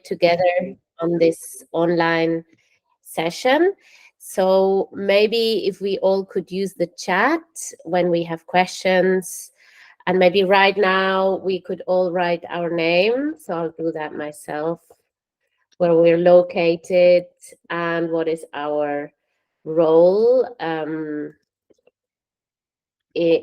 together on this online session. So maybe if we all could use the chat when we have questions, and maybe right now we could all write our name. So I'll do that myself, where we're located and what is our role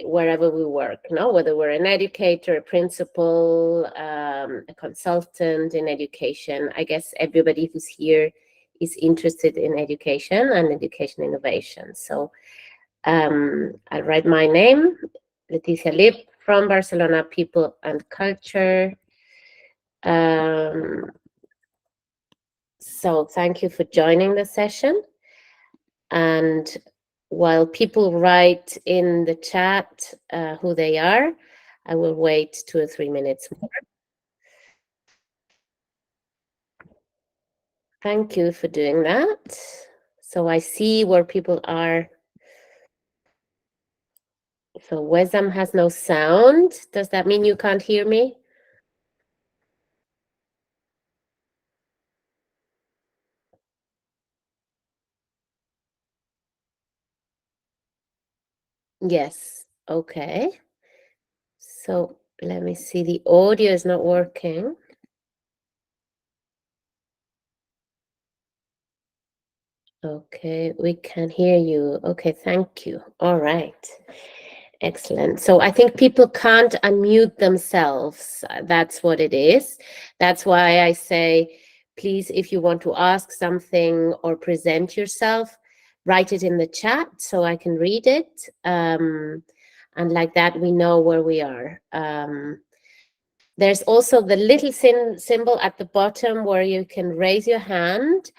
wherever we work, no? Whether we're an educator, a principal, a consultant in education. I guess everybody who's here is interested in education and education innovation. So I'll write my name, Leticia Lipp, from Barcelona, People and Culture. So thank you for joining the session. And while people write in the chat who they are, I will wait 2 or 3 minutes more. Thank you for doing that. So I see where people are. So Wesam has no sound. Does that mean you can't hear me? Yes. Okay. So let me see. The audio is not working. Okay, we can hear you. Okay, thank you. All right. Excellent. So I think people can't unmute themselves. That's what it is. That's why I say, please, if you want to ask something or present yourself, write it in the chat so I can read it. And like that, we know where we are. There's also the little symbol at the bottom where you can raise your hand.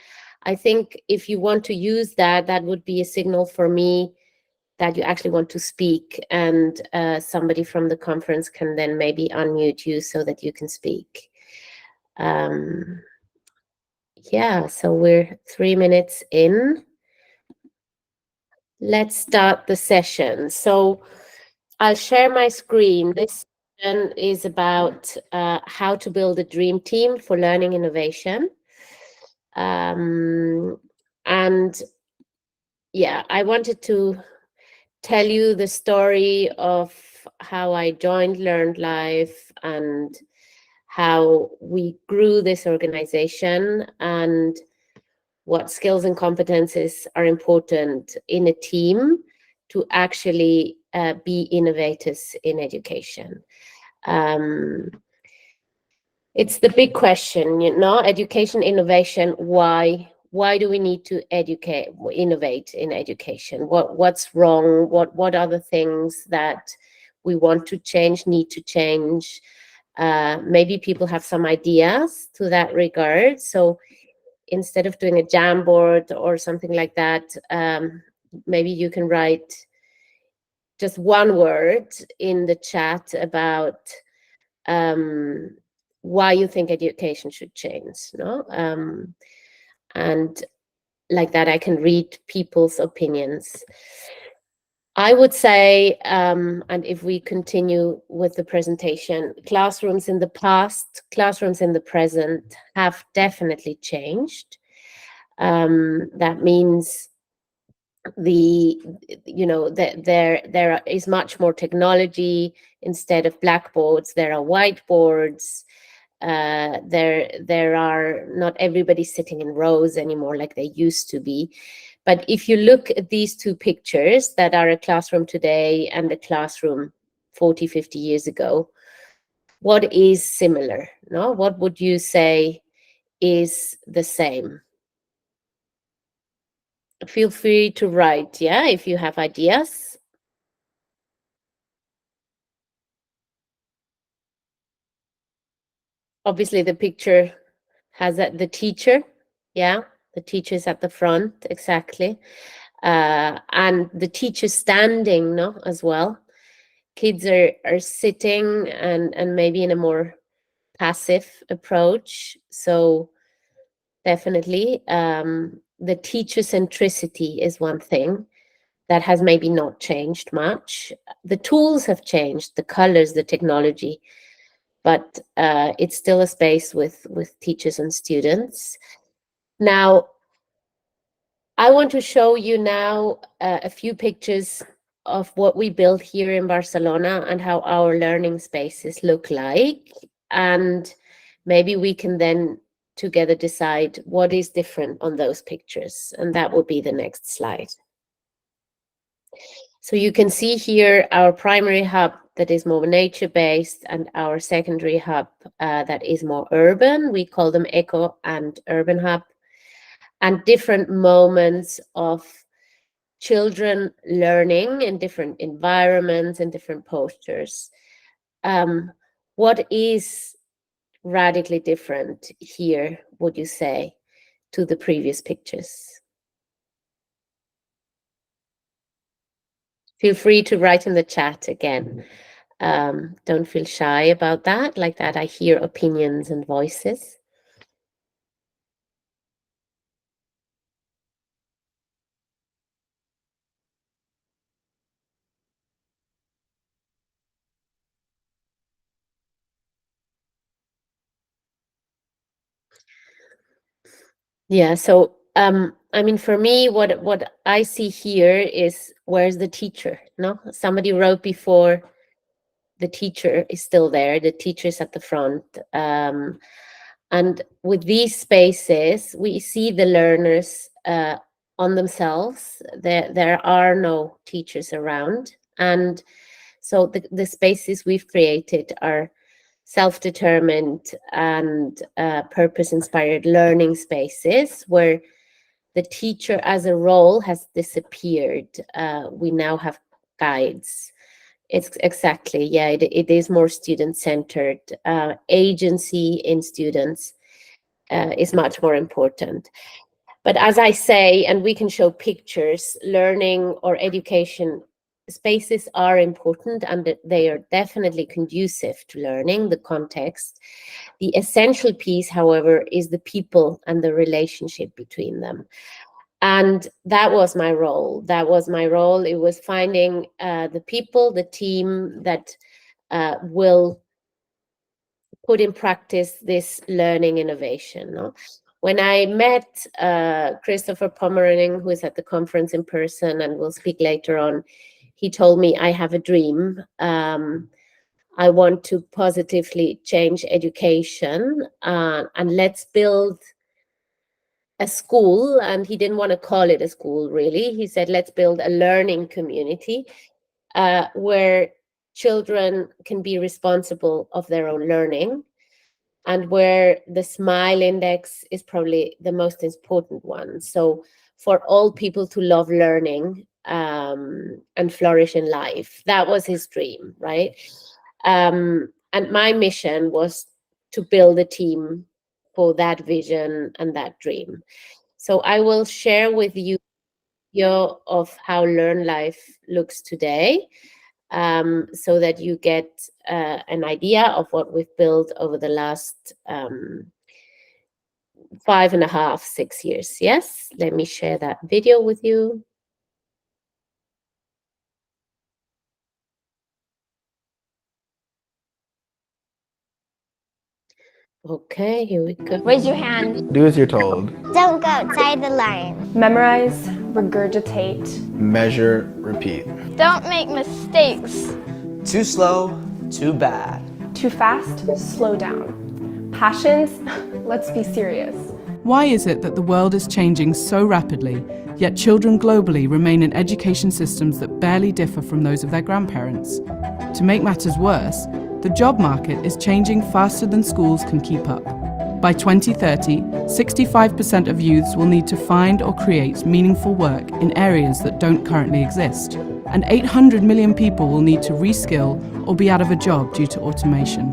I think if you want to use that, that would be a signal for me that you actually want to speak, and somebody from the conference can then maybe unmute you so that you can speak. Yeah, so we're 3 minutes in. Let's start the session. So I'll share my screen. This session is about how to build a dream team for learning innovation. And yeah, I wanted to tell you the story of how I joined Learned Life and how we grew this organization and what skills and competences are important in a team to actually be innovators in education. It's the big question, you know, education, innovation, why? Why do we need to innovate in education? What's wrong? What are the things that we want to change, need to change? Maybe people have some ideas to that regard. So instead of doing a Jamboard or something like that, maybe you can write just one word in the chat about why you think education should change, no? And like that, I can read people's opinions. I would say, and if we continue with the presentation, classrooms in the past, classrooms in the present have definitely changed. That means there is much more technology. Instead of blackboards, there are whiteboards. There are not everybody sitting in rows anymore like they used to be. But if you look at these two pictures that are a classroom today and a classroom 40, 50 years ago, what is similar? No? What would you say is the same? Feel free to write, yeah, if you have ideas. Obviously, the picture has the teacher, yeah, the teacher is at the front, exactly. And the teacher standing, no, as well. Kids are sitting and maybe in a more passive approach. So definitely, the teacher centricity is one thing that has maybe not changed much. The tools have changed, the colors, the technology, but it's still a space with teachers and students. Now, I want to show you now a few pictures of what we built here in Barcelona and how our learning spaces look like. And maybe we can then together decide what is different on those pictures. And that would be the next slide. So you can see here our primary hub that is more nature-based and our secondary hub that is more urban. We call them eco and urban hub. And different moments of children learning in different environments and different postures. What is radically different here, would you say, to the previous pictures? Feel free to write in the chat again. Don't feel shy about that. Like that, I hear opinions and voices. Yeah, so I mean, for me, what I see here is, where's the teacher? No, somebody wrote before, the teacher is still there. The teacher is at the front. And with these spaces, we see the learners on themselves. There are no teachers around. And so the spaces we've created are self-determined and purpose-inspired learning spaces where the teacher as a role has disappeared. We now have guides. It's exactly, yeah, it is more student-centered. Agency in students is much more important. But as I say, and we can show pictures, learning or education spaces are important, and they are definitely conducive to learning, the context. The essential piece, however, is the people and the relationship between them. And that was my role. It was finding the people, the team that will put in practice this learning innovation. No? When I met Christopher Pomeranian, who is at the conference in person and will speak later on, he told me, I have a dream. I want to positively change education and let's build a school. And he didn't want to call it a school, really. He said, let's build a learning community where children can be responsible of their own learning, and where the smile index is probably the most important one. So for all people to love learning and flourish in life. That was his dream, right? And my mission was to build a team for that vision and that dream. So I will share with you of how Learn Life looks today, so that you get an idea of what we've built over the last 5.5, 6 years. Yes, let me share that video with you. Okay, here we go. Raise your hand. Do as you're told. Don't go outside to learn. Memorize, regurgitate. Measure, repeat. Don't make mistakes. Too slow, too bad. Too fast, slow down. Passions, let's be serious. Why is it that the world is changing so rapidly, yet children globally remain in education systems that barely differ from those of their grandparents? To make matters worse, the job market is changing faster than schools can keep up. By 2030, 65% of youths will need to find or create meaningful work in areas that don't currently exist. And 800 million people will need to reskill or be out of a job due to automation.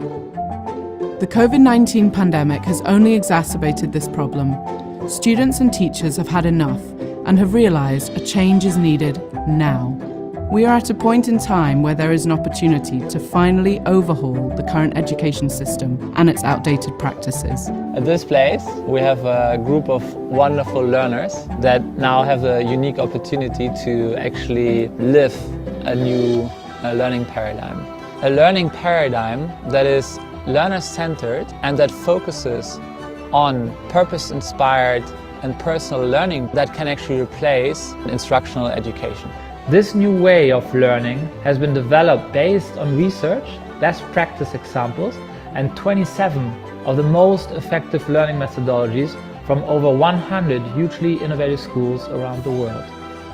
The COVID-19 pandemic has only exacerbated this problem. Students and teachers have had enough and have realised a change is needed now. We are at a point in time where there is an opportunity to finally overhaul the current education system and its outdated practices. At this place, we have a group of wonderful learners that now have a unique opportunity to actually live a new learning paradigm. A learning paradigm that is learner-centered and that focuses on purpose-inspired and personal learning that can actually replace instructional education. This new way of learning has been developed based on research, best practice examples, and 27 of the most effective learning methodologies from over 100 hugely innovative schools around the world.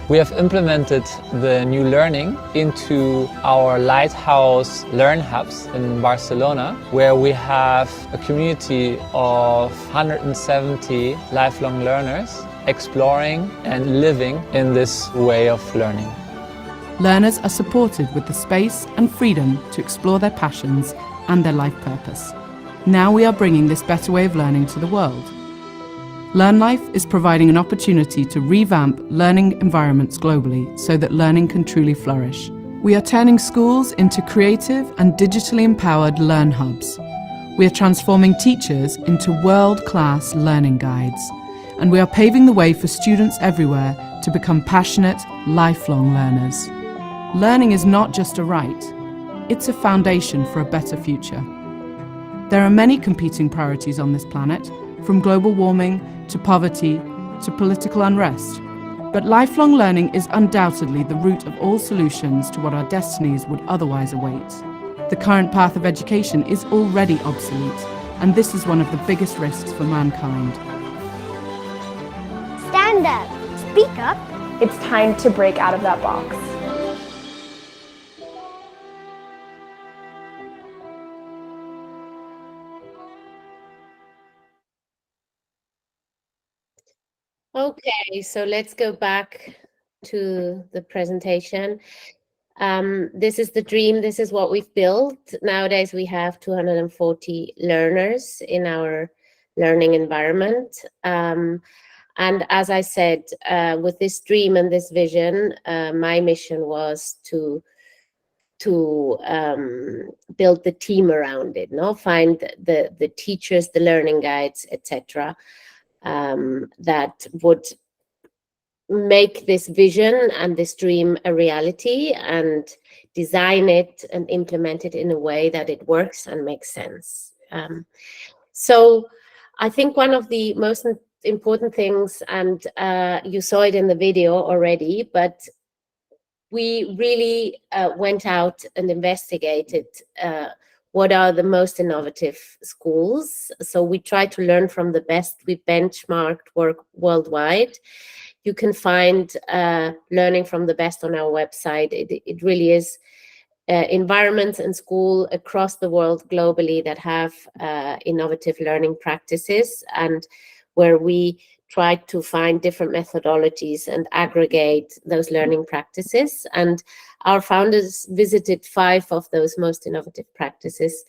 We have implemented the new learning into our Lighthouse Learn Hubs in Barcelona, where we have a community of 170 lifelong learners exploring and living in this way of learning. Learners are supported with the space and freedom to explore their passions and their life purpose. Now we are bringing this better way of learning to the world. LearnLife is providing an opportunity to revamp learning environments globally so that learning can truly flourish. We are turning schools into creative and digitally empowered learn hubs. We are transforming teachers into world-class learning guides. And we are paving the way for students everywhere to become passionate, lifelong learners. Learning is not just a right, it's a foundation for a better future. There are many competing priorities on this planet, from global warming to poverty to political unrest. But lifelong learning is undoubtedly the root of all solutions to what our destinies would otherwise await. The current path of education is already obsolete, and this is one of the biggest risks for mankind. Stand up. Speak up. It's time to break out of that box. Okay, so let's go back to the presentation. This is the dream. This is what we've built. Nowadays, we have 240 learners in our learning environment. And as I said, with this dream and this vision, my mission was to build the team around it, find the teachers, the learning guides, etc., that would make this vision and this dream a reality and design it and implement it in a way that it works and makes sense. So I think one of the most important things, and you saw it in the video already, but we really went out and investigated what are the most innovative schools. So we try to learn from the best. We benchmarked work worldwide. You can find learning from the best on our website. It really is environments and schools across the world globally that have innovative learning practices, and where we try to find different methodologies and aggregate those learning practices. And our founders visited 5 of those most innovative practices.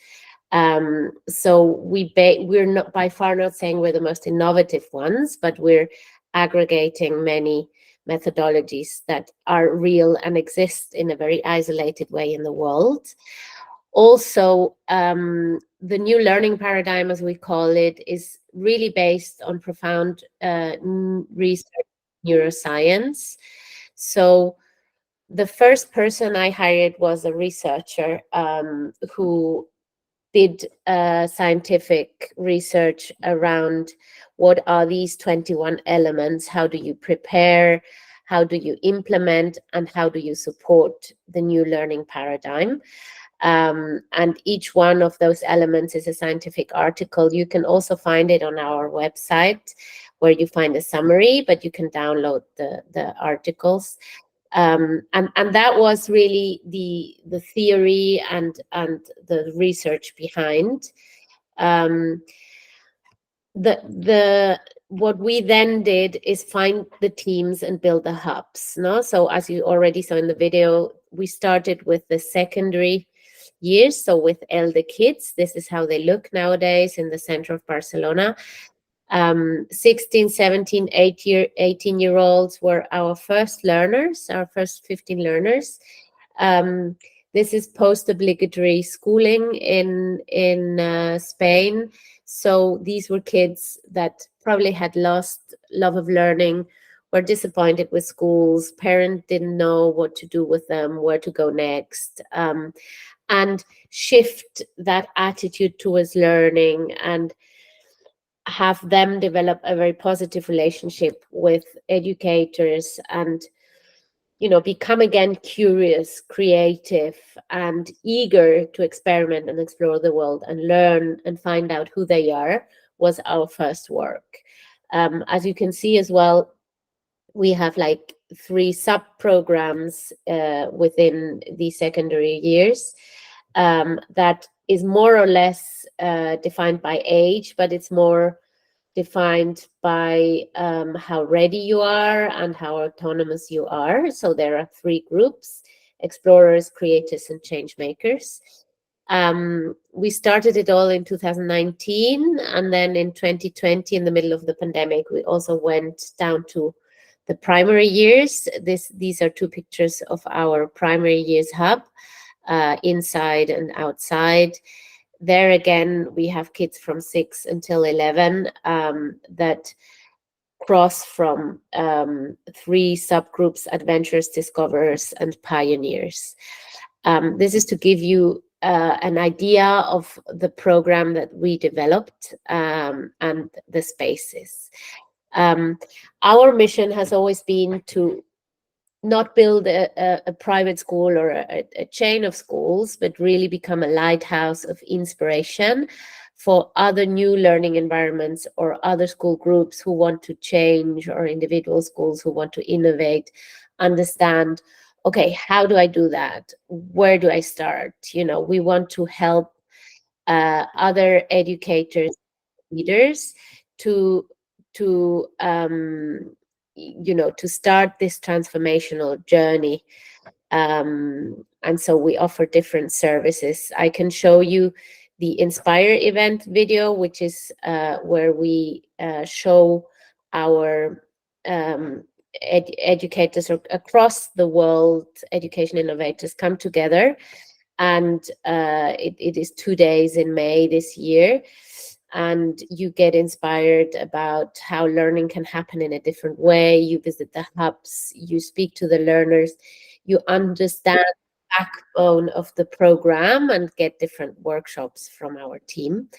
So we're not by far not saying we're the most innovative ones, but we're aggregating many methodologies that are real and exist in a very isolated way in the world. Also, the new learning paradigm, as we call it, is really based on profound research in neuroscience. So the first person I hired was a researcher who did scientific research around what are these 21 elements, how do you prepare, how do you implement, and how do you support the new learning paradigm. And each one of those elements is a scientific article. You can also find it on our website where you find a summary, but you can download the articles. And that was really the theory and the research behind. What we then did is find the teams and build the hubs. So as you already saw in the video, we started with the secondary years, so with elder kids. This is how they look nowadays in the center of Barcelona. 16, 17, 18-year-olds were our first learners, our first 15 learners. This is post-obligatory schooling in Spain. So these were kids that probably had lost love of learning, were disappointed with schools, parents didn't know what to do with them, where to go next. and shift that attitude towards learning and have them develop a very positive relationship with educators and, you know, become again curious, creative, and eager to experiment and explore the world and learn and find out who they are, was our first work. As you can see as well, we have like 3 sub-programs within the secondary years that is more or less defined by age, but it's more defined by how ready you are and how autonomous you are. So there are 3 groups: explorers, creators, and change makers. We started it all in 2019, and then in 2020, in the middle of the pandemic, we also went down to the primary years. These are 2 pictures of our primary years hub, inside and outside. There again, we have kids from 6 until 11 that cross from 3 subgroups: adventurers, discoverers, and pioneers. This is to give you an idea of the program that we developed and the spaces. Our mission has always been to not build a private school or a chain of schools, but really become a lighthouse of inspiration for other new learning environments or other school groups who want to change, or individual schools who want to innovate, understand, okay, how do I do that? Where do I start? You know, we want to help other educators, leaders to you know, to start this transformational journey. And so we offer different services. I can show you the Inspire event video, which is where we show our educators across the world, education innovators, come together. And it is 2 days in May this year. And you get inspired about how learning can happen in a different way. You visit the hubs, you speak to the learners, you understand the backbone of the program and get different workshops from our team.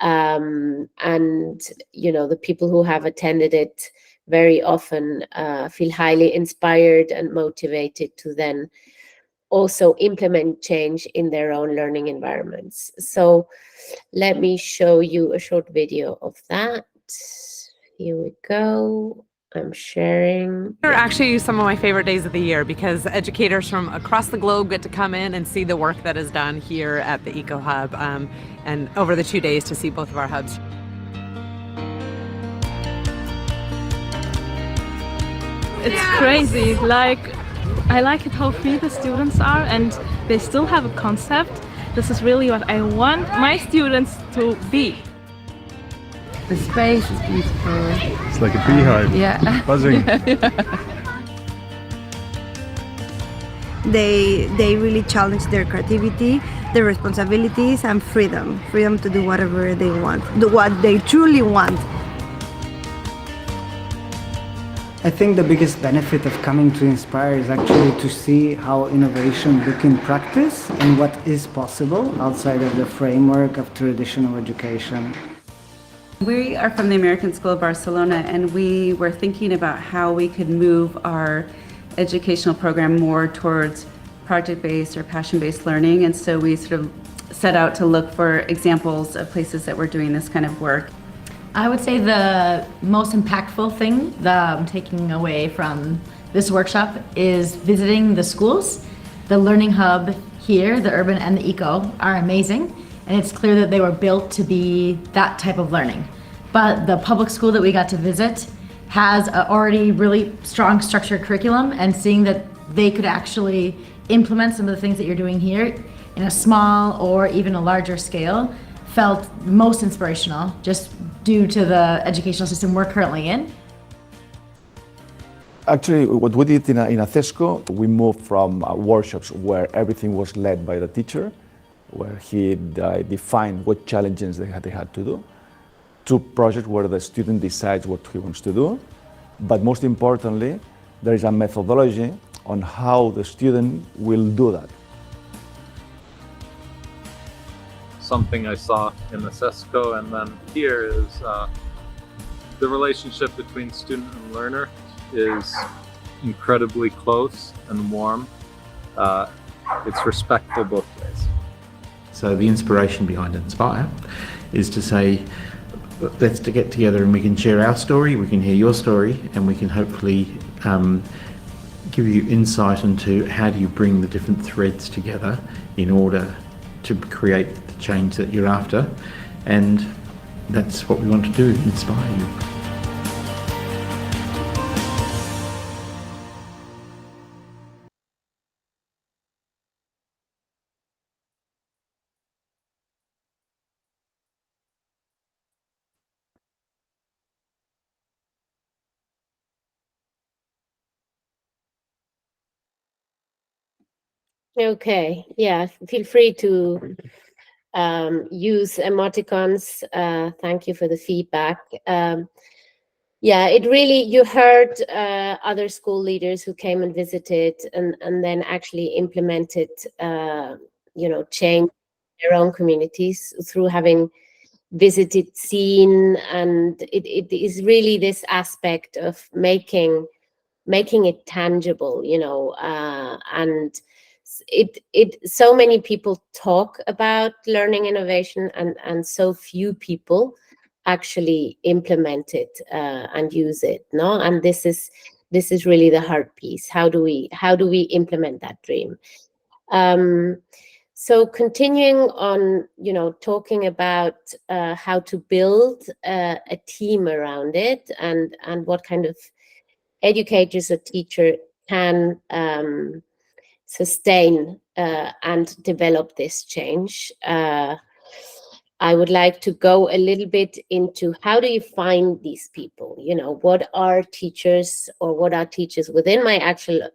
And, you know, the people who have attended it very often feel highly inspired and motivated to then also implement change in their own learning environments. So let me show you a short video of that. Here we go. I'm sharing. They're actually some of my favorite days of the year because educators from across the globe get to come in and see the work that is done here at the Eco Hub, and over the 2 days to see both of our hubs. It's crazy. Like, I like it how free the students are and they still have a concept. This is really what I want my students to be. The space is beautiful. It's like a beehive. Yeah. Buzzing. They really challenge their creativity, their responsibilities, and freedom to do whatever they want, do what they truly want. I think the biggest benefit of coming to Inspire is actually to see how innovation look in practice and what is possible outside of the framework of traditional education. We are from the American School of Barcelona, and we were thinking about how we could move our educational program more towards project-based or passion-based learning, and so we sort of set out to look for examples of places that were doing this kind of work. I would say the most impactful thing that I'm taking away from this workshop is visiting the schools. The Learning Hub here, the Urban and the Eco, are amazing, and it's clear that they were built to be that type of learning. But the public school that we got to visit has a already really strong structured curriculum, and seeing that they could actually implement some of the things that you're doing here in a small or even a larger scale felt most inspirational, just due to the educational system we're currently in. Actually, what we did in Acesco, we moved from workshops where everything was led by the teacher, where he defined what challenges they had to do, to projects where the student decides what he wants to do. But most importantly, there is a methodology on how the student will do that. something I saw in the CESCO, and then here is the relationship between student and learner is incredibly close and warm. It's respectful both ways. So the inspiration behind Inspire is to say, let's get together and we can share our story, we can hear your story, and we can hopefully give you insight into how do you bring the different threads together in order to create the change that you're after. And that's what we want to do, inspire you. Okay, yeah, feel free to use emoticons. Thank you for the feedback. Yeah, it really, you heard other school leaders who came and visited and then actually implemented, change their own communities through having visited, seen, and it is really this aspect of making it tangible, and so many people talk about learning innovation and so few people actually implement it and use it, no? And this is really the hard piece. How do we implement that dream? So continuing on, talking about how to build a team around it and what kind of educators or teacher can sustain and develop this change. I would like to go a little bit into how do you find these people? What are teachers or what are teachers within my actual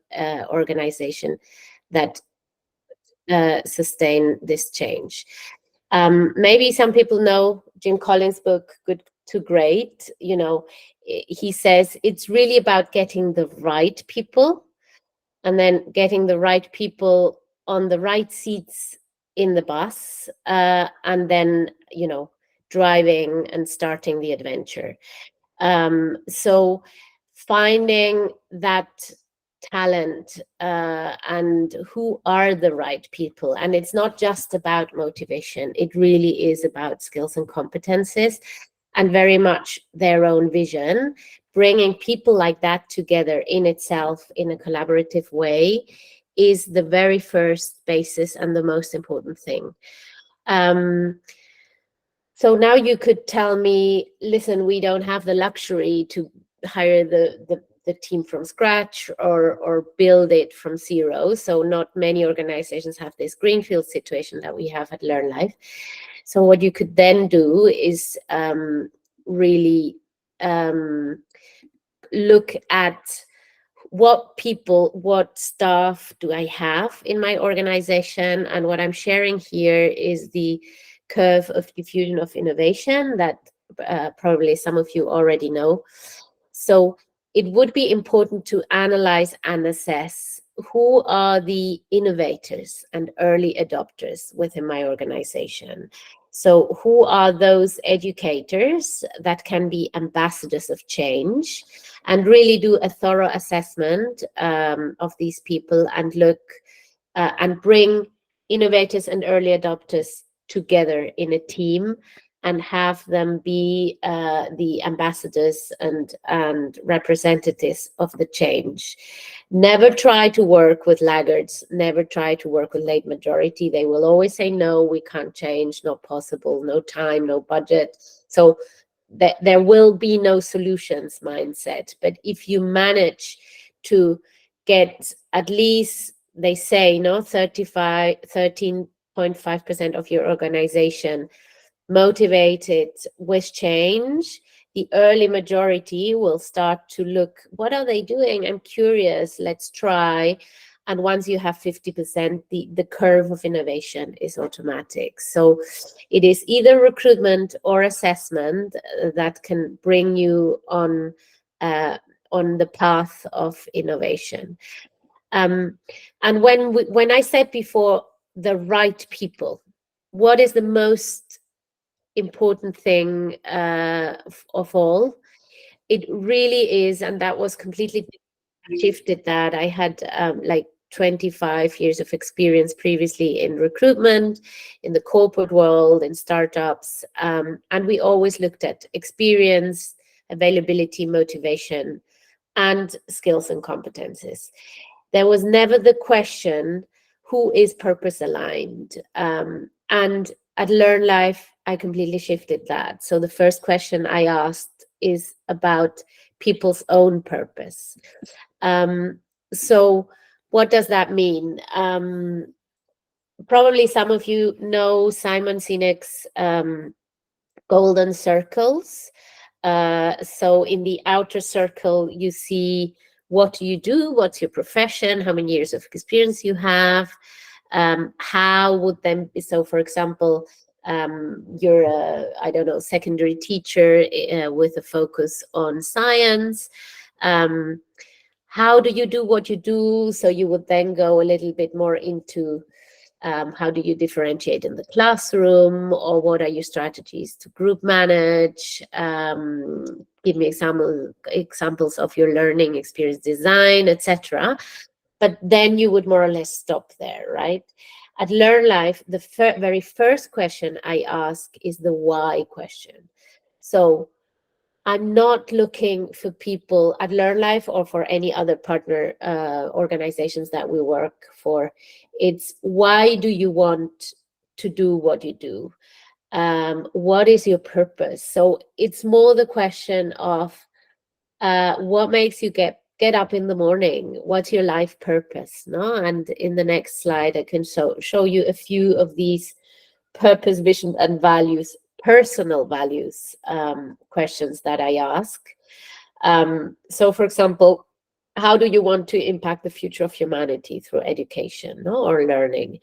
organization that sustain this change? Maybe some people know Jim Collins' book, Good to Great. He says it's really about getting the right people and then getting the right people on the right seats in the bus, and then, driving and starting the adventure. So finding that talent and who are the right people. And it's not just about motivation. It really is about skills and competences and very much their own vision. Bringing people like that together in itself in a collaborative way is the very first basis and the most important thing. So now you could tell me, listen, we don't have the luxury to hire the team from scratch or build it from zero. So not many organizations have this greenfield situation that we have at Learn Life. So what you could then do is really look at what staff do I have in my organization. And what I'm sharing here is the curve of diffusion of innovation that probably some of you already know. So it would be important to analyze and assess who are the innovators and early adopters within my organization. So who are those educators that can be ambassadors of change, and really do a thorough assessment of these people and look and bring innovators and early adopters together in a team and have them be the ambassadors and representatives of the change. Never try to work with laggards, never try to work with late majority. They will always say, no, we can't change, not possible, no time, no budget. So there will be no solutions mindset. But if you manage to get at least, they say, 13.5% of your organization motivated with change, the early majority will start to look, what are they doing? I'm curious, let's try. And once you have 50%, the curve of innovation is automatic. So it is either recruitment or assessment that can bring you on the path of innovation. And when I said before, the right people, what is the most important thing of all? It really is, and that was completely shifted that. I had like 25 years of experience previously in recruitment, in the corporate world, in startups, and we always looked at experience, availability, motivation, and skills and competences. There was never the question, who is purpose aligned? And at Learn Life, I completely shifted that. So the first question I asked is about people's own purpose. So what does that mean? Probably some of you know Simon Sinek's golden circles. So in the outer circle, you see what you do, what's your profession, how many years of experience you have, how would them be, so for example, you're a, I don't know, secondary teacher with a focus on science. How do you do what you do? So you would then go a little bit more into how do you differentiate in the classroom, or what are your strategies to group manage? Give me examples of your learning experience design, etc. But then you would more or less stop there, right? At Learn Life, the very first question I ask is the why question. So I'm not looking for people at Learn Life or for any other partner organizations that we work for. It's why do you want to do what you do? What is your purpose? So it's more the question of what makes you get up in the morning? What's your life purpose? No? And in the next slide, I can show you a few of these purpose, vision, and values, personal values questions that I ask. So for example, how do you want to impact the future of humanity through education, no? Or learning?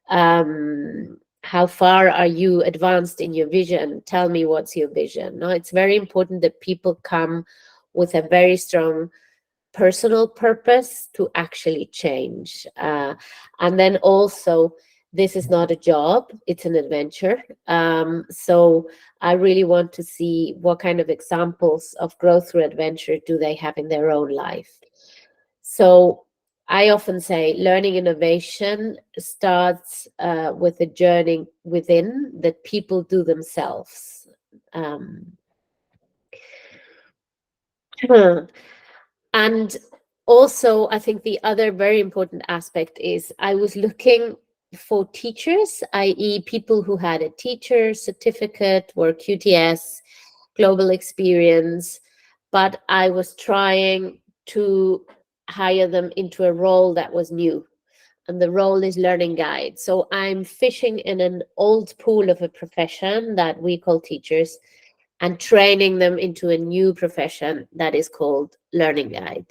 How far are you advanced in your vision? Tell me what's your vision. No, it's very important that people come with a very strong personal purpose to actually change. And then also, this is not a job, it's an adventure. So I really want to see what kind of examples of growth through adventure do they have in their own life. So I often say learning innovation starts with a journey within that people do themselves. And also, I think the other very important aspect is I was looking for teachers, i.e. people who had a teacher certificate or QTS, global experience, but I was trying to hire them into a role that was new. And the role is learning guide. So I'm fishing in an old pool of a profession that we call teachers and training them into a new profession that is called learning guide.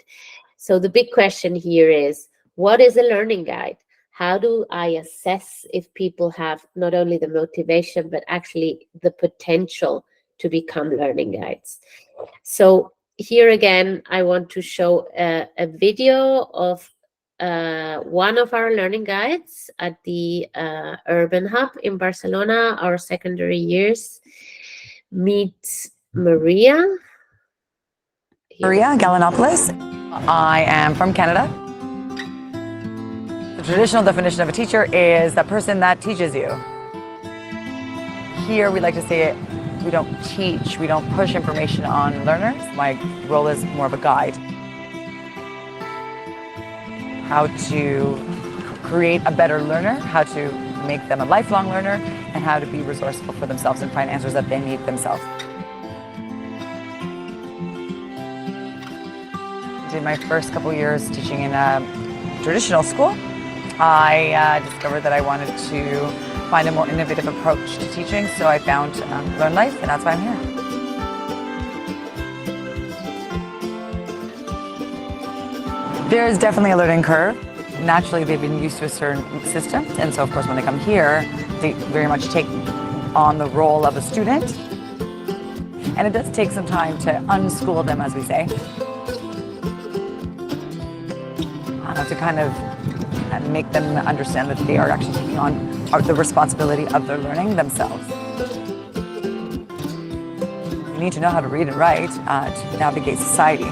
So the big question here is, what is a learning guide? How do I assess if people have not only the motivation, but actually the potential to become learning guides? So here again, I want to show a video of one of our learning guides at the Urban Hub in Barcelona, our secondary years. Meet Maria. Maria Galanopoulos. I am from Canada. The traditional definition of a teacher is the person that teaches you. Here we like to say it, we don't teach, we don't push information on learners. My role is more of a guide. How to create a better learner, how to make them a lifelong learner, and how to be resourceful for themselves and find answers that they need themselves. Did my first couple years teaching in a traditional school. I discovered that I wanted to find a more innovative approach to teaching, so I found Learn Life, and that's why I'm here. There's definitely a learning curve. Naturally, they've been used to a certain system, and so of course when they come here, they very much take on the role of a student. And it does take some time to unschool them, as we say. To kind of make them understand that they are actually taking on the responsibility of their learning themselves. You need to know how to read and write to navigate society,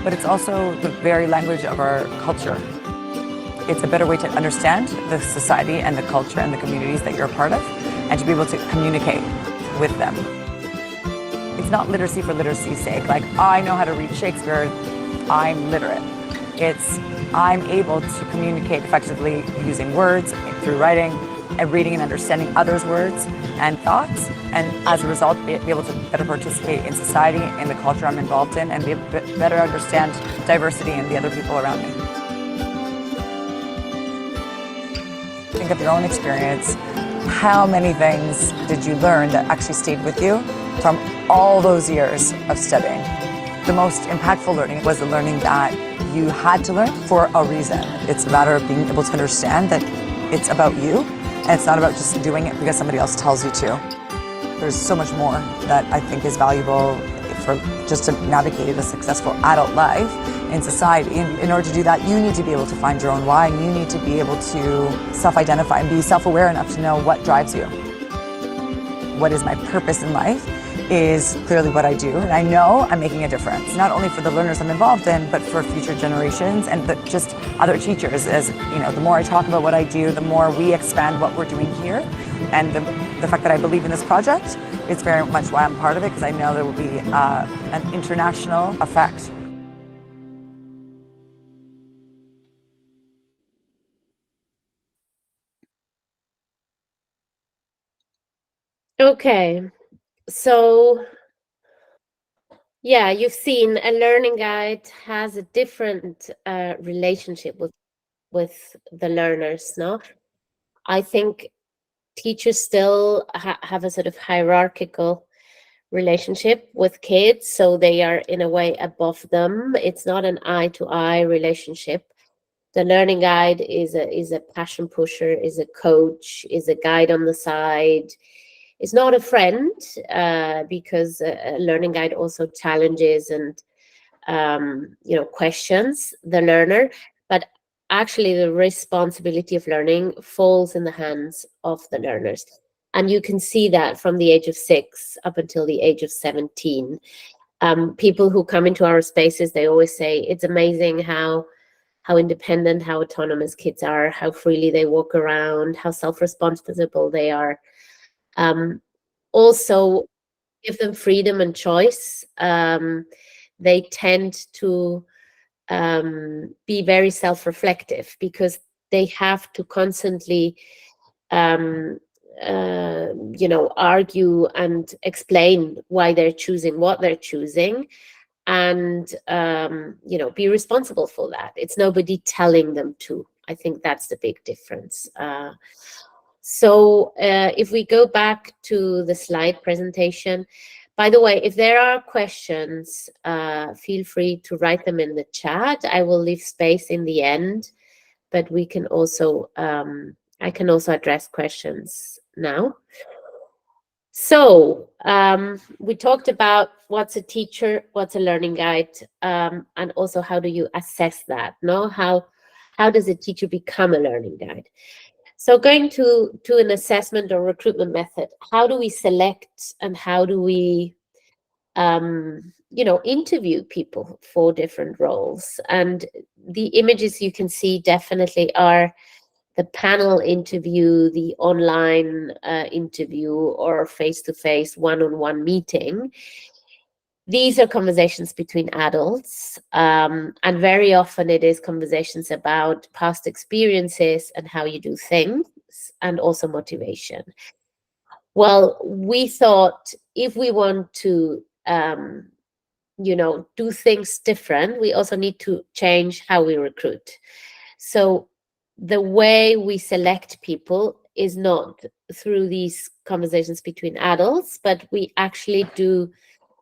but it's also the very language of our culture. It's a better way to understand the society and the culture and the communities that you're a part of, and to be able to communicate with them. It's not literacy for literacy's sake, like I know how to read Shakespeare, I'm literate. It's I'm able to communicate effectively using words, through writing, and reading and understanding others' words and thoughts, and as a result, be able to better participate in society, in the culture I'm involved in, and better understand diversity in the other people around me. Think of your own experience. How many things did you learn that actually stayed with you from all those years of studying? The most impactful learning was the learning that you had to learn for a reason. It's a matter of being able to understand that it's about you, and it's not about just doing it because somebody else tells you to. There's so much more that I think is valuable for just to navigate a successful adult life in society. And in order to do that, you need to be able to find your own why, and you need to be able to self-identify and be self-aware enough to know what drives you. What is my purpose in life is clearly what I do, and I know I'm making a difference, not only for the learners I'm involved in, but for future generations and just other teachers. As you know, the more I talk about what I do, the more we expand what we're doing here, and the fact that I believe in this project is very much why I'm part of it, because I know there will be an international effect. Okay, so yeah, you've seen a learning guide has a different relationship with the learners, no? I think teachers still have a sort of hierarchical relationship with kids, so they are in a way above them. It's not an eye-to-eye relationship. The learning guide is a passion pusher, is a coach, is a guide on the side. It's not a friend, because a learning guide also challenges and questions the learner, but actually the responsibility of learning falls in the hands of the learners. And you can see that from the age of 6 up until the age of 17. People who come into our spaces, they always say it's amazing how independent, how autonomous kids are, how freely they walk around, how self-responsible they are. Also, give them freedom and choice. They tend to be very self-reflective because they have to constantly argue and explain why they're choosing what they're choosing, and be responsible for that. It's nobody telling them to. I think that's the big difference. So if we go back to the slide presentation, by the way, if there are questions, feel free to write them in the chat. I will leave space in the end, but we can also, I can also address questions now. So we talked about what's a teacher, what's a learning guide, and also how do you assess that, no? How does a teacher become a learning guide? So going to an assessment or recruitment method, how do we select and how do we, interview people for different roles? And the images you can see definitely are the panel interview, the online interview, or face-to-face one-on-one meeting. These are conversations between adults, and very often it is conversations about past experiences and how you do things, and also motivation. Well, we thought if we want to, do things different, we also need to change how we recruit. So the way we select people is not through these conversations between adults, but we actually do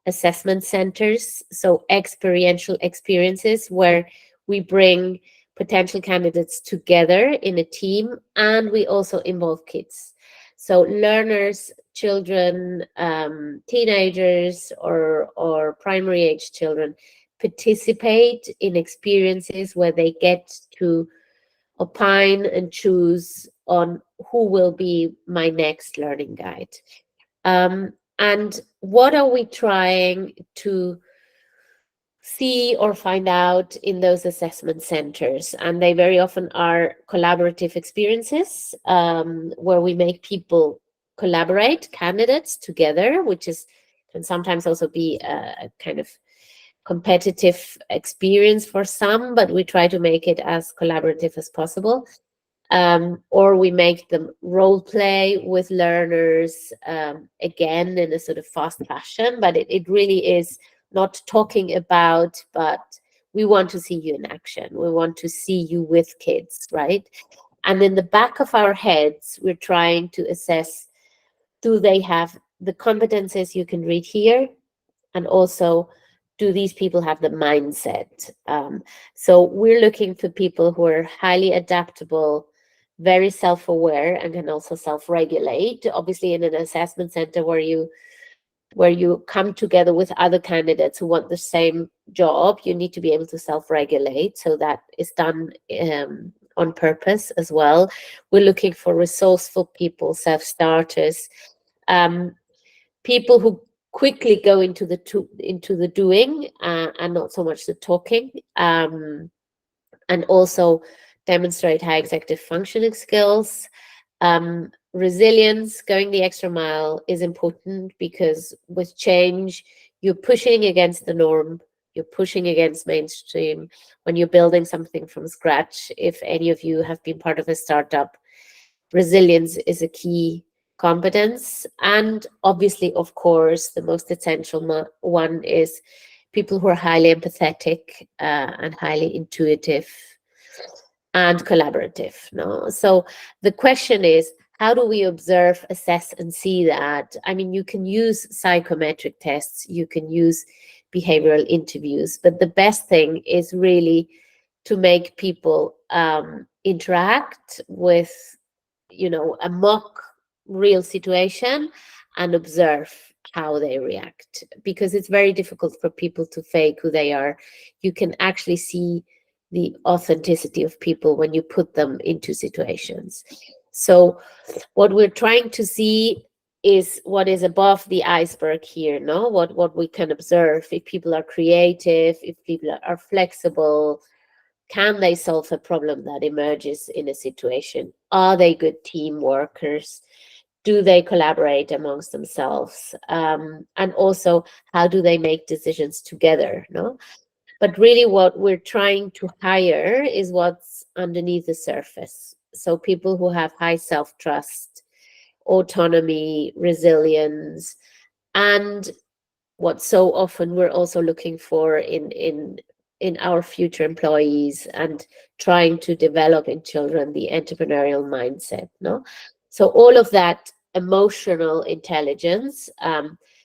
assessment centers, so experiential experiences where we bring potential candidates together in a team, and we also involve kids. So learners, children, teenagers, or primary age children participate in experiences where they get to opine and choose on who will be my next learning guide. And what are we trying to see or find out in those assessment centers? And they very often are collaborative experiences where we make people collaborate, candidates together, which can sometimes also be a kind of competitive experience for some, but we try to make it as collaborative as possible. Or we make them role play with learners, again, in a sort of fast fashion, but it really is not talking about, but we want to see you in action. We want to see you with kids, right? And in the back of our heads, we're trying to assess, do they have the competences you can read here? And also, do these people have the mindset? So we're looking for people who are highly adaptable, very self-aware, and can also self-regulate. Obviously, in an assessment center where you come together with other candidates who want the same job, you need to be able to self-regulate. So that is done on purpose as well. We're looking for resourceful people, self-starters, people who quickly go into the doing and not so much the talking, and also demonstrate high executive functioning skills. Resilience, going the extra mile is important, because with change, you're pushing against the norm, you're pushing against mainstream when you're building something from scratch. If any of you have been part of a startup, resilience is a key competence. And obviously, of course, the most essential one is people who are highly empathetic and highly intuitive and collaborative. No? So the question is, how do we observe, assess, and see that? I mean, you can use psychometric tests, you can use behavioral interviews, but the best thing is really to make people interact with, a mock real situation and observe how they react, because it's very difficult for people to fake who they are. You can actually see the authenticity of people when you put them into situations. So what we're trying to see is what is above the iceberg here, no? What we can observe, if people are creative, if people are flexible, can they solve a problem that emerges in a situation? Are they good team workers? Do they collaborate amongst themselves? And also, how do they make decisions together, no? But really what we're trying to hire is what's underneath the surface. So people who have high self-trust, autonomy, resilience, and what so often we're also looking for in our future employees, and trying to develop in children the entrepreneurial mindset, no? So all of that emotional intelligence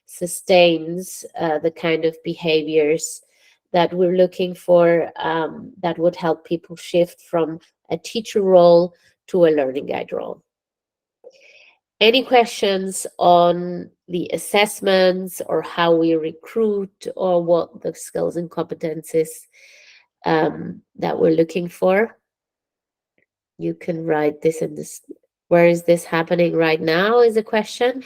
sustains the kind of behaviors that we're looking for, that would help people shift from a teacher role to a learning guide role. Any questions on the assessments, or how we recruit, or what the skills and competencies that we're looking for? You can write this in this. Where is this happening right now is a question.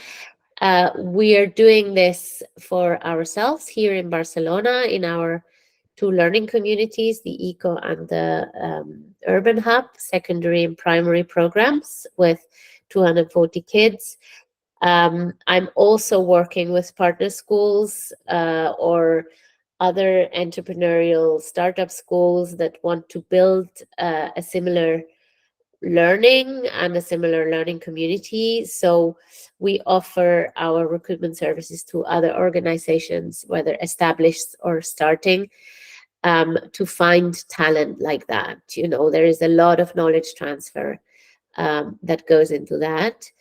We are doing this for ourselves here in Barcelona, in our two learning communities, the Eco and the Urban Hub, secondary and primary programs with 240 kids. I'm also working with partner schools or other entrepreneurial startup schools that want to build a similar learning and a similar learning community. So we offer our recruitment services to other organizations, whether established or starting, to find talent like that. There is a lot of knowledge transfer that goes into that.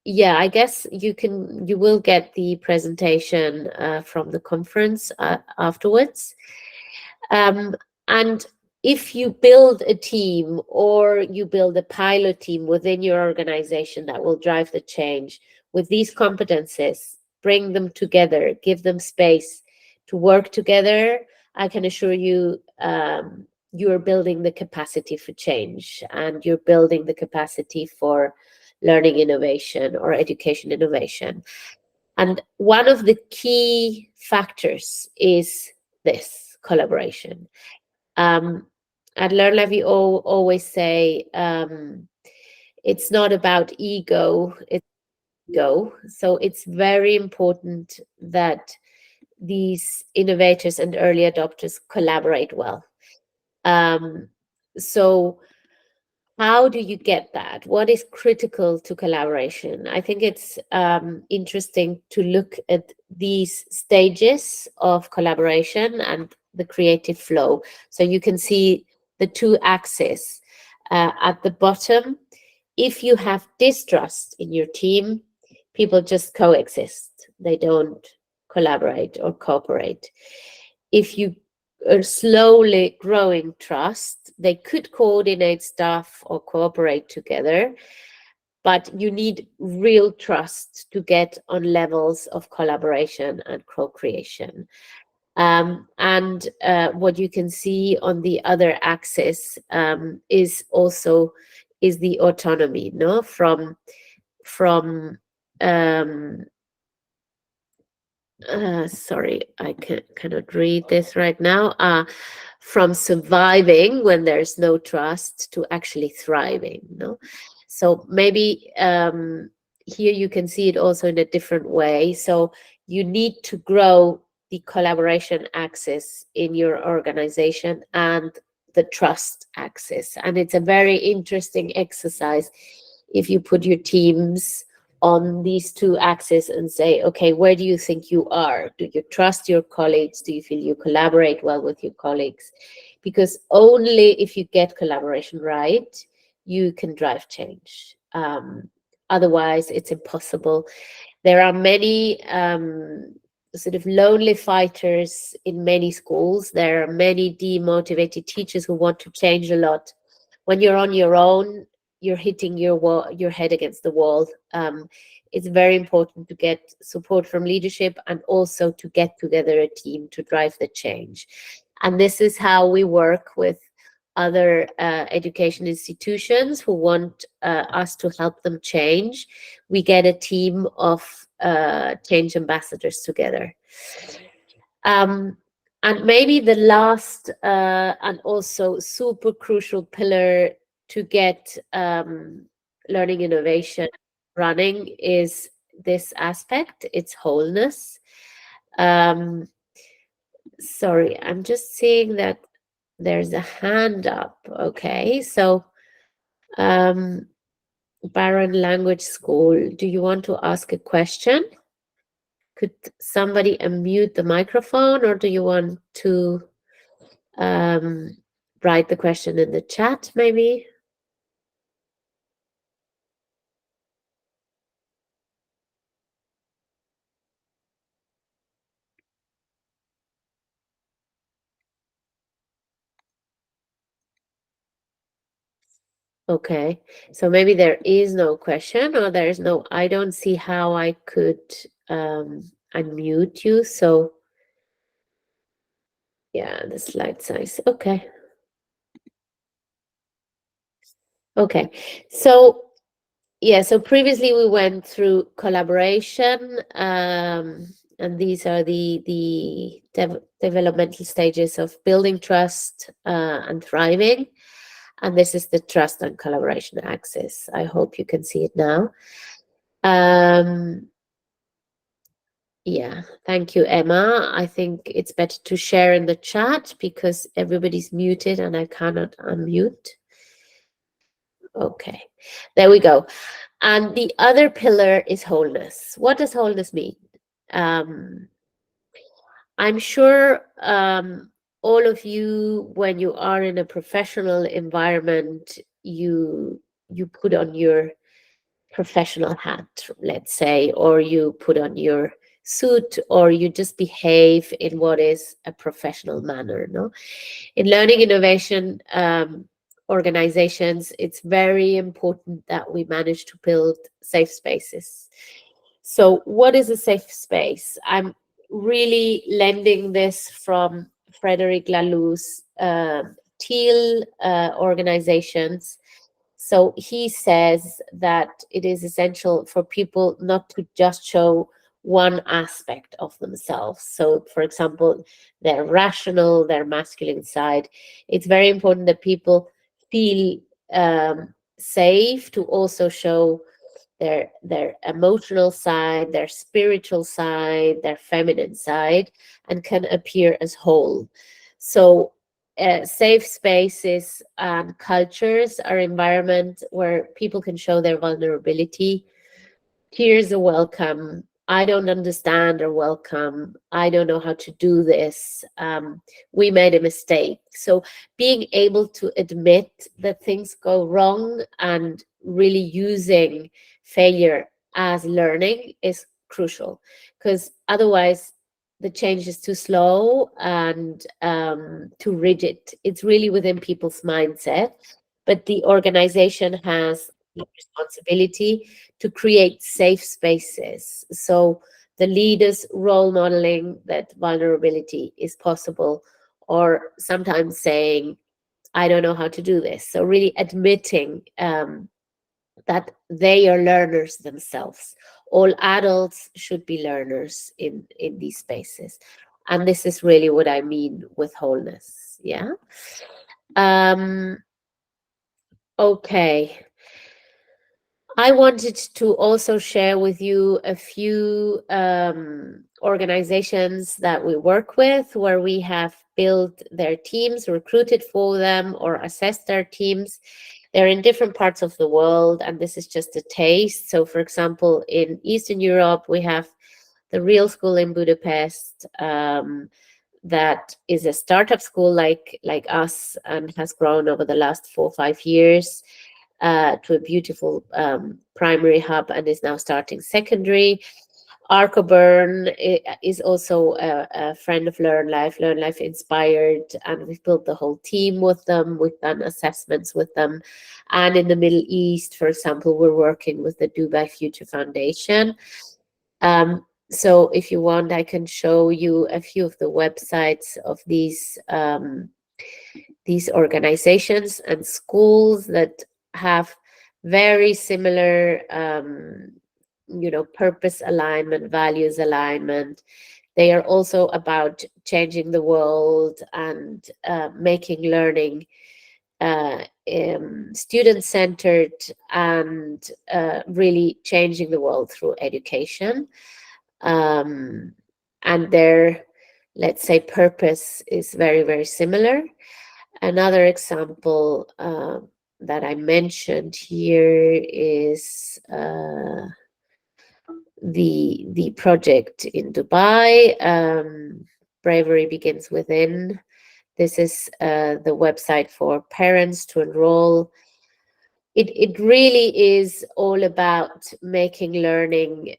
Yeah, I guess you will get the presentation from the conference afterwards. And if you build a team, or you build a pilot team within your organization that will drive the change with these competencies, bring them together, give them space to work together, I can assure you you're building the capacity for change, and you're building the capacity for learning innovation or education innovation. And one of the key factors is this collaboration. At LearnLab, we always say it's not about ego, it's ego. So it's very important that these innovators and early adopters collaborate well. So how do you get that? What is critical to collaboration? I think it's interesting to look at these stages of collaboration and the creative flow. So you can see the two axes. At the bottom, if you have distrust in your team, people just coexist. They don't collaborate or cooperate. If you are slowly growing trust, they could coordinate stuff or cooperate together, but you need real trust to get on levels of collaboration and co-creation. And what you can see on the other axis is the autonomy, no? From sorry, I cannot read this right now. From surviving when there's no trust to actually thriving, no? So maybe here you can see it also in a different way. So you need to grow the collaboration axis in your organization and the trust axis. And it's a very interesting exercise if you put your teams on these two axes and say, okay, where do you think you are? Do you trust your colleagues? Do you feel you collaborate well with your colleagues? Because only if you get collaboration right, you can drive change. Otherwise, it's impossible. There are many sort of lonely fighters in many schools. There are many demotivated teachers who want to change a lot. When you're on your own, you're hitting your head against the wall. It's very important to get support from leadership and also to get together a team to drive the change. And this is how we work with other education institutions who want us to help them change. We get a team of change ambassadors together. And maybe the last and also super crucial pillar to get learning innovation running is this aspect, it's wholeness. Sorry, I'm just seeing that there's a hand up. Okay, so Baron Language School, do you want to ask a question? Could somebody unmute the microphone, or do you want to write the question in the chat maybe? Okay, so maybe there is no question, or there's no, I don't see how I could unmute you. So yeah, the slide size. Okay. Okay, so yeah, so previously we went through collaboration, and these are the developmental stages of building trust and thriving. And this is the trust and collaboration axis. I hope you can see it now. Yeah, thank you, Emma. I think it's better to share in the chat because everybody's muted and I cannot unmute. Okay, there we go. And the other pillar is wholeness. What does wholeness mean? I'm sure all of you, when you are in a professional environment, you put on your professional hat, let's say, or you put on your suit, or you just behave in what is a professional manner. No, in learning innovation organizations, it's very important that we manage to build safe spaces. So what is a safe space? I'm really lending this from Frederic Laloux's teal organizations. So he says that it is essential for people not to just show one aspect of themselves. So, for example, their rational, their masculine side. It's very important that people feel safe to also show their emotional side, their spiritual side, their feminine side, and can appear as whole. So safe spaces and cultures are environments where people can show their vulnerability. Tears are welcome. I don't understand are welcome. I don't know how to do this. We made a mistake. So being able to admit that things go wrong and really using failure as learning is crucial, because otherwise the change is too slow and too rigid. It's really within people's mindset, but the organization has the responsibility to create safe spaces. So the leaders role modeling that vulnerability is possible, or sometimes saying, I don't know how to do this. So really admitting that they are learners themselves. All adults should be learners in these spaces. And this is really what I mean with wholeness. Yeah. Okay. I wanted to also share with you a few organizations that we work with, where we have built their teams, recruited for them, or assessed their teams. They're in different parts of the world, and this is just a taste. So, for example, in Eastern Europe, we have the Real School in Budapest, that is a startup school like us, and has grown over the last 4 or 5 years to a beautiful primary hub, and is now starting secondary. Arcoburn is also a friend of Learn Life inspired, and we've built the whole team with them. We've done assessments with them. And in the Middle East, for example, we're working with the Dubai Future Foundation. So if you want, I can show you a few of the websites of these organizations and schools that have very similar purpose alignment, values alignment. They are also about changing the world and making learning student-centered, and really changing the world through education. And their, let's say, purpose is very, very similar. Another example that I mentioned here is the project in Dubai. Bravery Begins Within. This is the website for parents to enroll. It really is all about making learning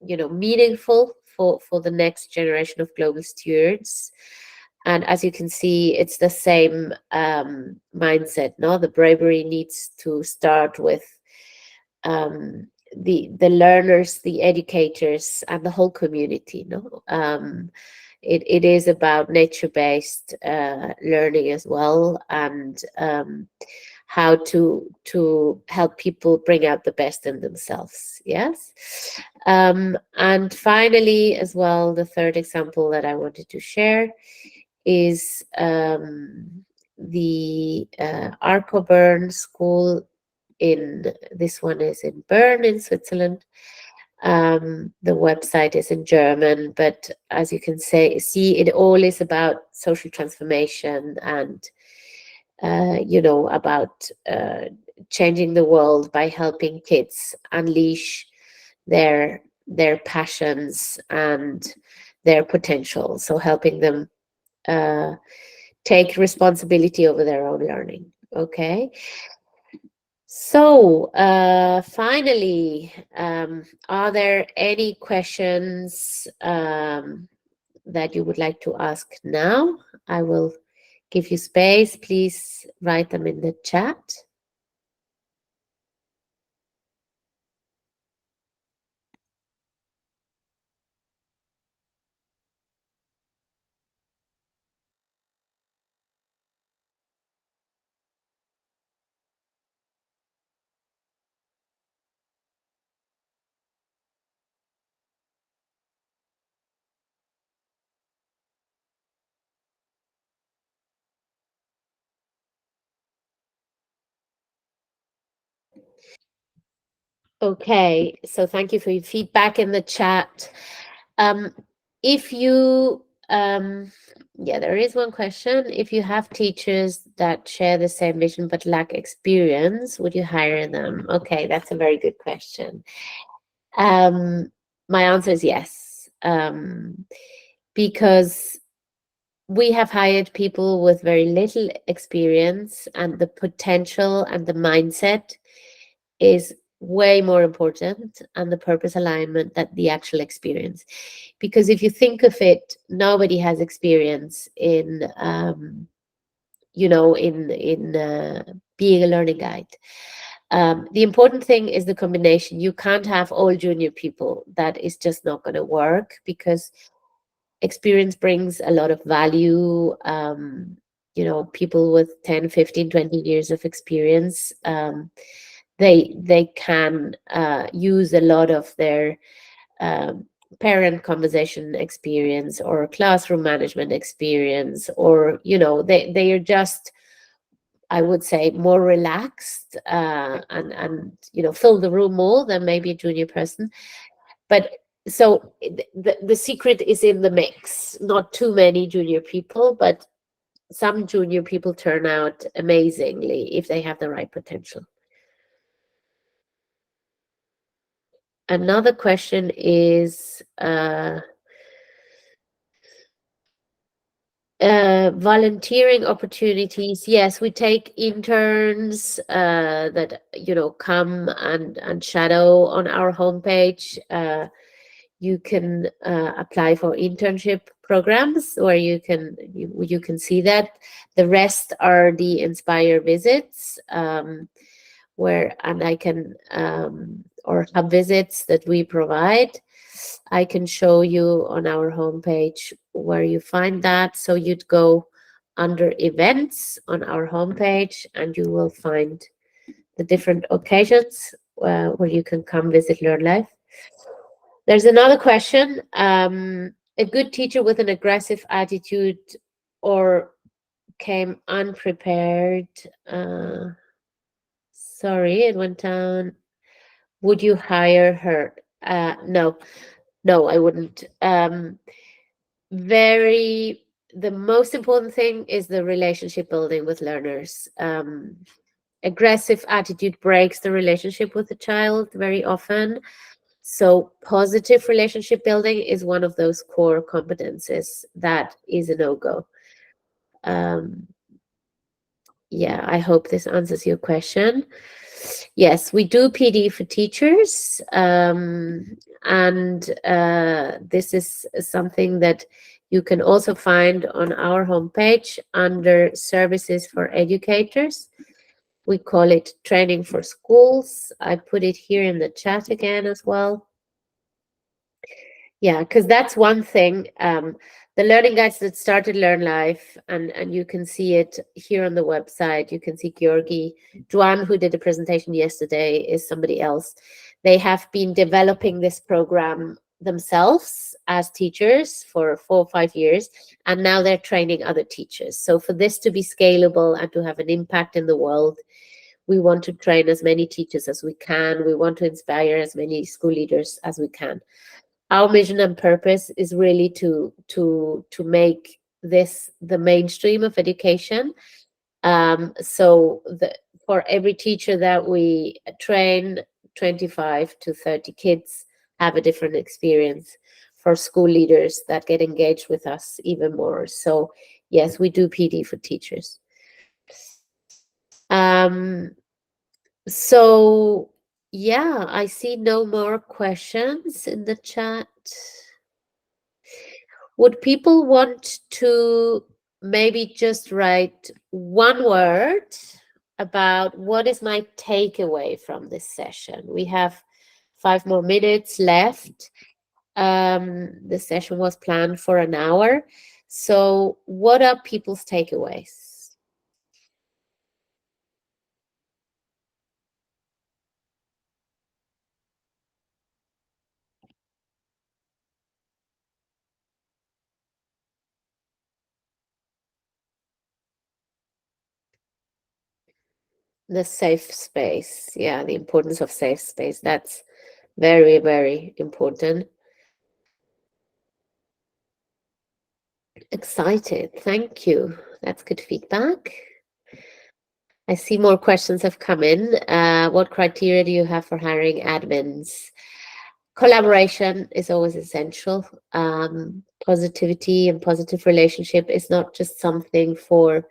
meaningful for the next generation of global stewards. And as you can see, it's the same mindset. No, the bravery needs to start with the learners, the educators, and the whole community. No, it is about nature-based learning as well, and how to help people bring out the best in themselves. Yes. And finally, as well, the third example that I wanted to share is the Arcoburn School. This one is in Bern in Switzerland. The website is in German, but as you can see, it all is about social transformation and about changing the world by helping kids unleash their passions and their potential. So helping them take responsibility over their own learning. Okay. So finally, are there any questions that you would like to ask now? I will give you space. Please write them in the chat. Okay, so thank you for your feedback in the chat. If you, yeah, there is one question. If you have teachers that share the same vision but lack experience, would you hire them? Okay, that's a very good question. My answer is yes, because we have hired people with very little experience, and the potential and the mindset is way more important, and the purpose alignment than the actual experience. Because if you think of it, nobody has experience in being a learning guide. The important thing is the combination. You can't have all junior people. That is just not going to work, because experience brings a lot of value. People with 10, 15, 20 years of experience, they can use a lot of their parent conversation experience or classroom management experience, or they are just, I would say, more relaxed, and fill the room more than maybe a junior person. But so the secret is in the mix. Not too many junior people, but some junior people turn out amazingly if they have the right potential. Another question is volunteering opportunities. Yes, we take interns that come and shadow on our homepage. You can apply for internship programs where you can see that. The rest are the Inspire visits, or hub visits that we provide. I can show you on our homepage where you find that. So you'd go under events on our homepage, and you will find the different occasions where you can come visit Learn Life. There's another question. A good teacher with an aggressive attitude or came unprepared. Sorry, it went down. Would you hire her? No, I wouldn't. The most important thing is the relationship building with learners. Aggressive attitude breaks the relationship with the child very often. So positive relationship building is one of those core competences that is a no-go. Yeah, I hope this answers your question. Yes, we do PD for teachers, and this is something that you can also find on our homepage under services for educators. We call it training for schools. I put it here in the chat again as well. Yeah, because that's one thing. The learning guides that started Learn Life, and you can see it here on the website. You can see Georgi. Juan, who did a presentation yesterday, is somebody else. They have been developing this program themselves as teachers for 4 or 5 years, and now they're training other teachers. So for this to be scalable and to have an impact in the world, we want to train as many teachers as we can. We want to inspire as many school leaders as we can. Our mission and purpose is really to make this the mainstream of education. So for every teacher that we train, 25 to 30 kids have a different experience. For school leaders that get engaged with us even more. So yes, we do PD for teachers. So yeah, I see no more questions in the chat. Would people want to maybe just write one word about what is my takeaway from this session? We have 5 more minutes left. The session was planned for an hour. So what are people's takeaways? The safe space. Yeah, the importance of safe space. That's very, very important. Excited. Thank you. That's good feedback. I see more questions have come in. What criteria do you have for hiring admins? Collaboration is always essential. Positivity and positive relationship is not just something for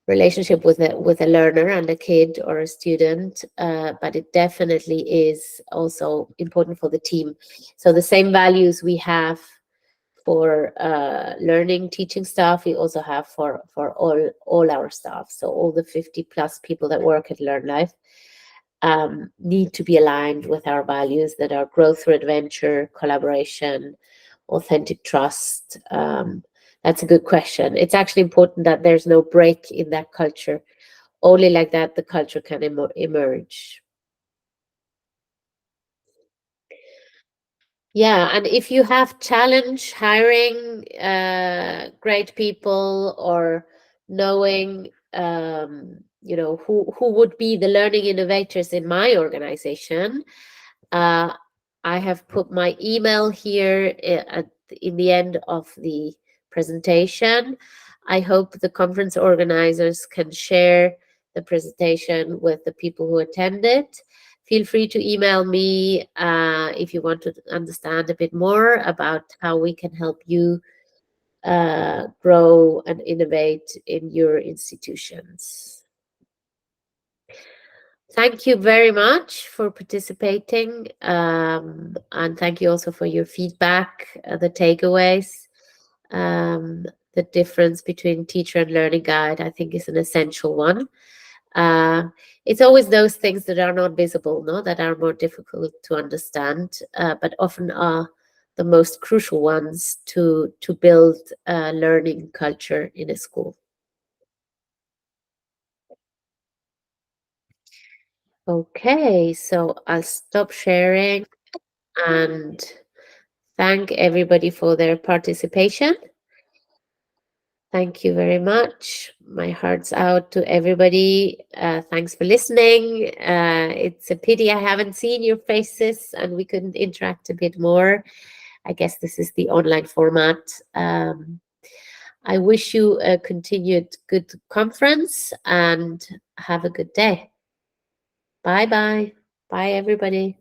relationship with a learner and a kid or a student, but it definitely is also important for the team. So the same values we have for learning, teaching staff, we also have for all our staff. So all the 50+ people that work at LearnLife need to be aligned with our values that are growth through adventure, collaboration, authentic trust. That's a good question. It's actually important that there's no break in that culture. Only like that the culture can emerge. Yeah, and if you have challenge hiring great people or knowing who would be the learning innovators in my organization, I have put my email here in the end of the presentation. I hope the conference organizers can share the presentation with the people who attended. Feel free to email me if you want to understand a bit more about how we can help you grow and innovate in your institutions. Thank you very much for participating, and thank you also for your feedback, the takeaways. The difference between teacher and learning guide, I think, is an essential one. It's always those things that are not visible, no, that are more difficult to understand, but often are the most crucial ones to build a learning culture in a school. Okay, so I'll stop sharing and thank everybody for their participation. Thank you very much. My heart's out to everybody. Thanks for listening. It's a pity I haven't seen your faces and we couldn't interact a bit more. I guess this is the online format. I wish you a continued good conference and have a good day. Bye-bye. Bye, everybody.